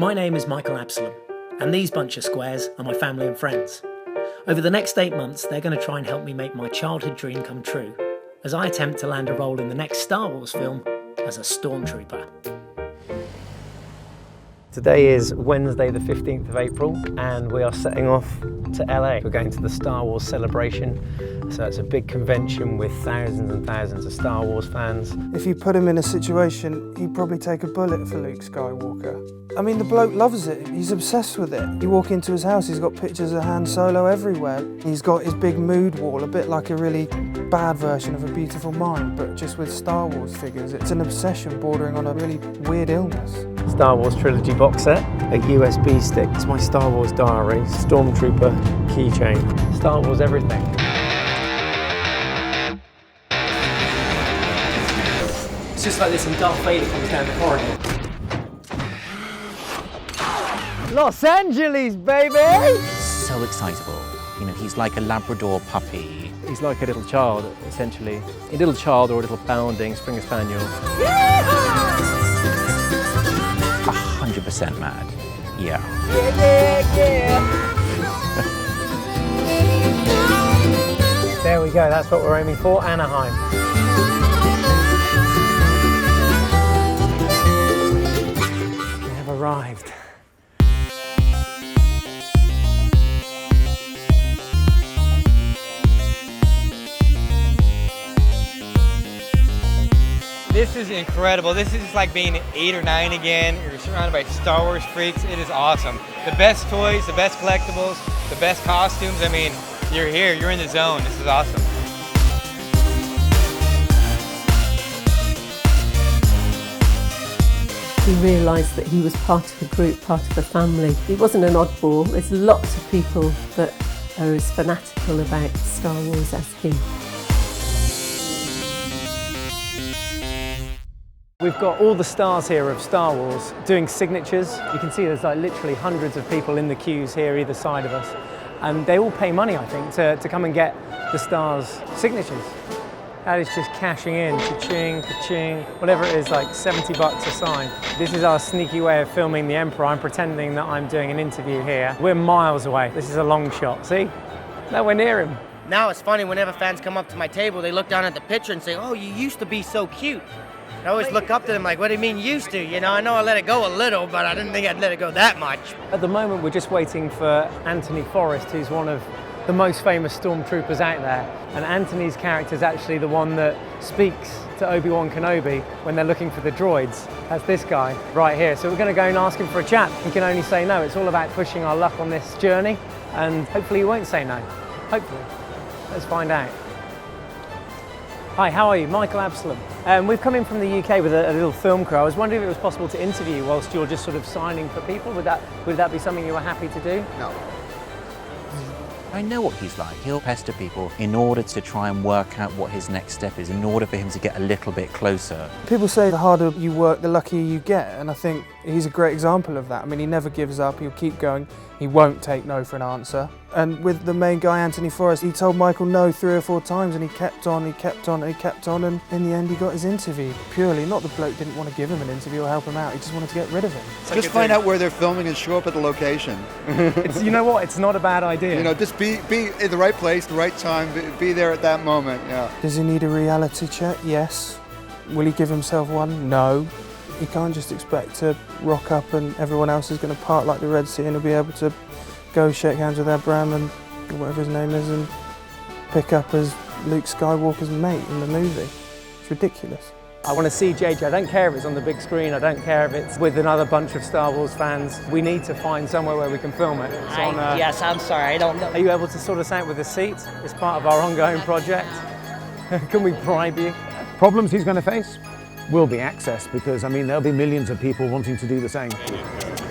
My name is Michael Absalom, and these bunch of squares are my family and friends. Over the next 8 months, they're going to try and help me make my childhood dream come true, as I attempt to land a role in the next Star Wars film as a Stormtrooper. Today is Wednesday the 15th of April, and we are setting off to LA. We're going to the Star Wars celebration, so it's a big convention with thousands and thousands of Star Wars fans. If you put him in a situation, he'd probably take a bullet for Luke Skywalker. I mean, the bloke loves it. He's obsessed with it. You walk into his house, he's got pictures of Han Solo everywhere. He's got his big mood wall, a bit like a really bad version of A Beautiful Mind, but just with Star Wars figures. It's an obsession bordering on a really weird illness. Star Wars Trilogy box set, a USB stick, it's my Star Wars diary, Stormtrooper keychain, Star Wars everything. It's just like this and Darth Vader comes down the corridor. Los Angeles, baby! So excitable. You know, he's like a Labrador puppy. He's like a little child, essentially. A little child or a little bounding Springer Spaniel. 100% mad. Yeah. There we go, that's what we're aiming for, Anaheim. We have arrived. This is incredible. This is like being 8 or 9 again. You're surrounded by Star Wars freaks. It is awesome. The best toys, the best collectibles, the best costumes. I mean, you're here, you're in the zone. This is awesome. He realised that he was part of a group, part of a family. He wasn't an oddball. There's lots of people that are as fanatical about Star Wars as him. We've got all the stars here of Star Wars doing signatures. You can see there's like literally hundreds of people in the queues here either side of us. And they all pay money, I think, to come and get the stars' signatures. That is just cashing in, ka-ching, ka-ching, whatever it is, like 70 bucks a sign. This is our sneaky way of filming the Emperor. I'm pretending that I'm doing an interview here. We're miles away. This is a long shot, see? Nowhere near him. Now it's funny, whenever fans come up to my table, they look down at the picture and say, "Oh, you used to be so cute." I always look up to them like, what do you mean used to? You know, I know I let it go a little, but I didn't think I'd let it go that much. At the moment, we're just waiting for Anthony Forrest, who's one of the most famous Stormtroopers out there. And Anthony's character is actually the one that speaks to Obi-Wan Kenobi when they're looking for the droids. That's this guy right here. So we're going to go and ask him for a chat. He can only say no. It's all about pushing our luck on this journey, and hopefully he won't say no. Hopefully. Let's find out. Hi, how are you? Michael Absalom. We've come in from the UK with a little film crew. I was wondering if it was possible to interview you whilst you're just sort of signing for people. Would that be something you were happy to do? No. I know what he's like. He'll pester people in order to try and work out what his next step is, in order for him to get a little bit closer. People say the harder you work, the luckier you get, and I think he's a great example of that. I mean, he never gives up, he'll keep going, he won't take no for an answer. And with the main guy, Anthony Forrest, he told Michael no 3 or 4 times, and he kept on, he kept on, and he kept on, and in the end he got his interview. Purely, not the bloke didn't want to give him an interview or help him out, he just wanted to get rid of him. Just find out where they're filming and show up at the location. You know what, it's not a bad idea. You know, just be in the right place, the right time, be there at that moment, yeah. Does he need a reality check? Yes. Will he give himself one? No. You can't just expect to rock up and everyone else is going to part like the Red Sea and he'll be able to go shake hands with Abrams and whatever his name is and pick up as Luke Skywalker's mate in the movie. It's ridiculous. I want to see J.J. I don't care if it's on the big screen, I don't care if it's with another bunch of Star Wars fans. We need to find somewhere where we can film it. Yes, I'm sorry, I don't know. Are you able to sort us out with a seat? It's part of our ongoing project. Can we bribe you? Problems he's going to face will be access, because I mean there'll be millions of people wanting to do the same.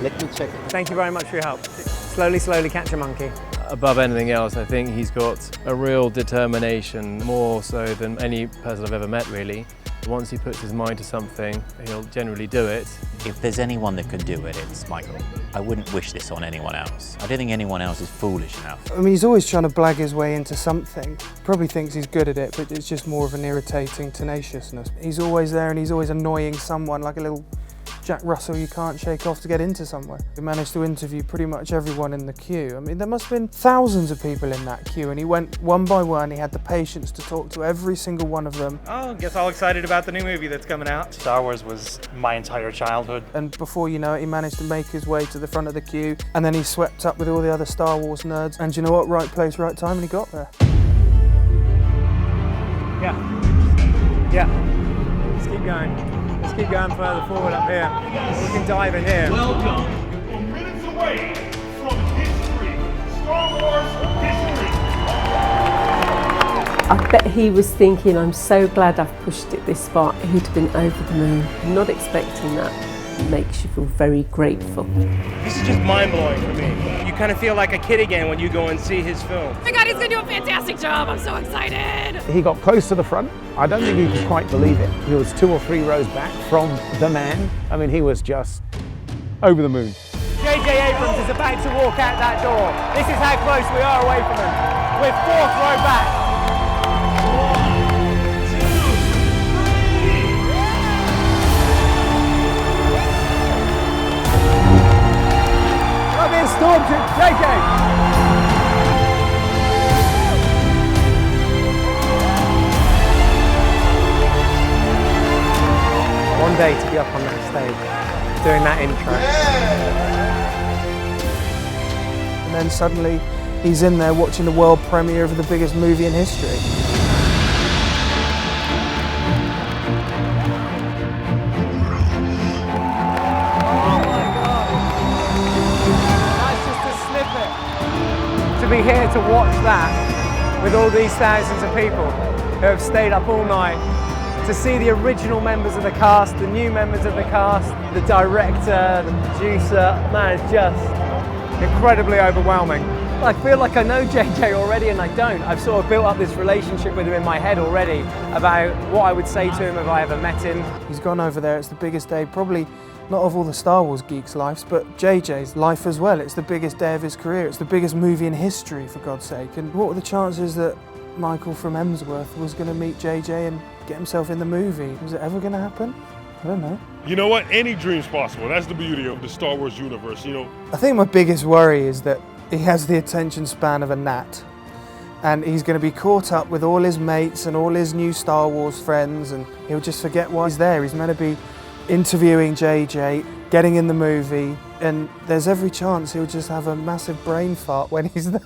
Let me check. Thank you very much for your help. Slowly, slowly catch a monkey. Above anything else, I think he's got a real determination, more so than any person I've ever met, really. Once he puts his mind to something, he'll generally do it. If there's anyone that can do it, it's Michael. I wouldn't wish this on anyone else. I don't think anyone else is foolish enough. I mean, he's always trying to blag his way into something. Probably thinks he's good at it, but it's just more of an irritating tenaciousness. He's always there and he's always annoying someone, like a little Jack Russell you can't shake off to get into somewhere. He managed to interview pretty much everyone in the queue. I mean, there must have been thousands of people in that queue, and he went one by one. He had the patience to talk to every single one of them. Oh, I guess all excited about the new movie that's coming out. Star Wars was my entire childhood. And before you know it, he managed to make his way to the front of the queue, and then he swept up with all the other Star Wars nerds. And you know what? Right place, right time, and he got there. Yeah. Let's keep going. Let's keep going further forward up here. We can dive in here. Welcome. You're minutes away from history. Star Wars history. I bet he was thinking, I'm so glad I've pushed it this far. He'd have been over the moon. Not expecting that makes you feel very grateful. This is just mind-blowing for me. You kind of feel like a kid again when you go and see his film. Oh my God, he's gonna do a fantastic job. I'm so excited. He got close to the front. I don't think he could quite believe it. He was 2 or 3 rows back from the man. I mean, he was just over the moon. J.J. Abrams is about to walk out that door. This is how close we are away from him. We're 4th row back. Come in, Stormtrooper, J.J. One day to be up on that stage, doing that intro. And then suddenly, he's in there watching the world premiere of the biggest movie in history. That's just a snippet. To be here to watch that with all these thousands of people who have stayed up all night, to see the original members of the cast, the new members of the cast, the director, the producer, man, it's just incredibly overwhelming. I feel like I know JJ already and I don't. I've sort of built up this relationship with him in my head already about what I would say to him if I ever met him. He's gone over there, it's the biggest day, probably not of all the Star Wars geeks' lives, but JJ's life as well. It's the biggest day of his career. It's the biggest movie in history, for God's sake. And what were the chances that Michael from Emsworth was going to meet JJ and get himself in the movie? Was it ever going to happen? I don't know. You know what? Any dream's possible. That's the beauty of the Star Wars universe, you know. I think my biggest worry is that he has the attention span of a gnat, and he's going to be caught up with all his mates and all his new Star Wars friends, and he'll just forget why he's there. He's meant to be interviewing JJ, getting in the movie, and there's every chance he'll just have a massive brain fart when he's there.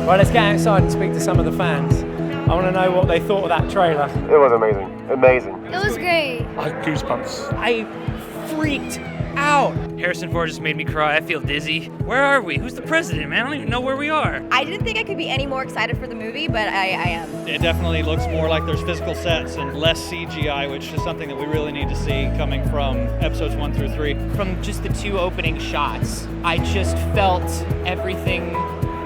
Right, let's get outside and speak to some of the fans. I want to know what they thought of that trailer. It was amazing, amazing. It was great. I had goosebumps. I freaked out. Harrison Ford just made me cry. I feel dizzy. Where are we? Who's the president, man? I don't even know where we are. I didn't think I could be any more excited for the movie, but I am. It definitely looks more like there's physical sets and less CGI, which is something that we really need to see coming from episodes 1 through 3. From just the 2 opening shots, I just felt everything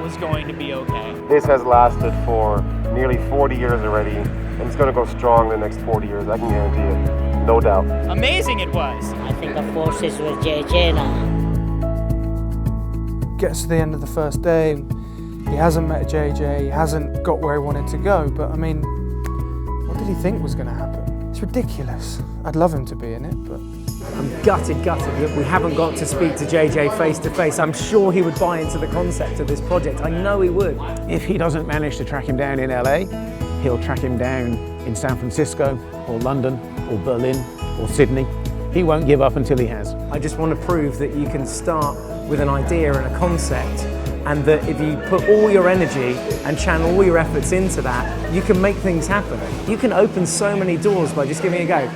was going to be okay. This has lasted for nearly 40 years already, and it's going to go strong in the next 40 years, I can guarantee it. No doubt. Amazing it was. I think the force is with JJ now. Gets to the end of the first day, and he hasn't met JJ, he hasn't got where he wanted to go, but I mean, what did he think was going to happen? It's ridiculous. I'd love him to be in it, but... I'm gutted that we haven't got to speak to JJ face to face. I'm sure he would buy into the concept of this project. I know he would. If he doesn't manage to track him down in LA, he'll track him down in San Francisco or London or Berlin or Sydney. He won't give up until he has. I just want to prove that you can start with an idea and a concept, and that if you put all your energy and channel all your efforts into that, you can make things happen. You can open so many doors by just giving it a go.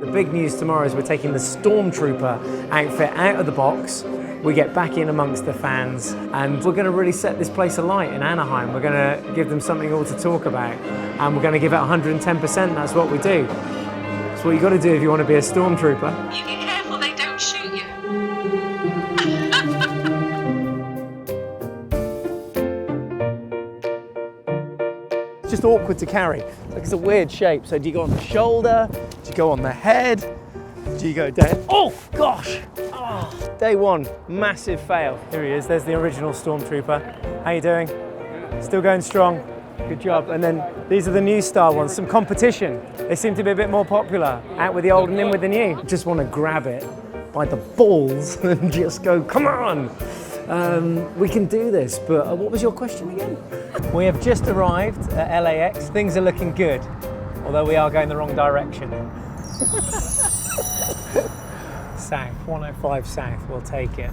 The big news tomorrow is we're taking the Stormtrooper outfit out of the box. We get back in amongst the fans, and we're going to really set this place alight in Anaheim. We're going to give them something all to talk about, and we're going to give it 110%. That's what we do. That's what you got to do if you want to be a Stormtrooper. You be careful they don't shoot you. It's just awkward to carry. It's a weird shape. So do you go on the shoulder? Do you go on the head? Do you go down? Oh gosh! Oh, day 1, massive fail. Here he is. There's the original Stormtrooper. How you doing? Still going strong? Good job. And then these are the new style ones, some competition. They seem to be a bit more popular. Out with the old and in with the new. Just want to grab it by the balls and just go, come on! We can do this, but what was your question again? We have just arrived at LAX. Things are looking good, although we are going the wrong direction. South, 105 South, we'll take it.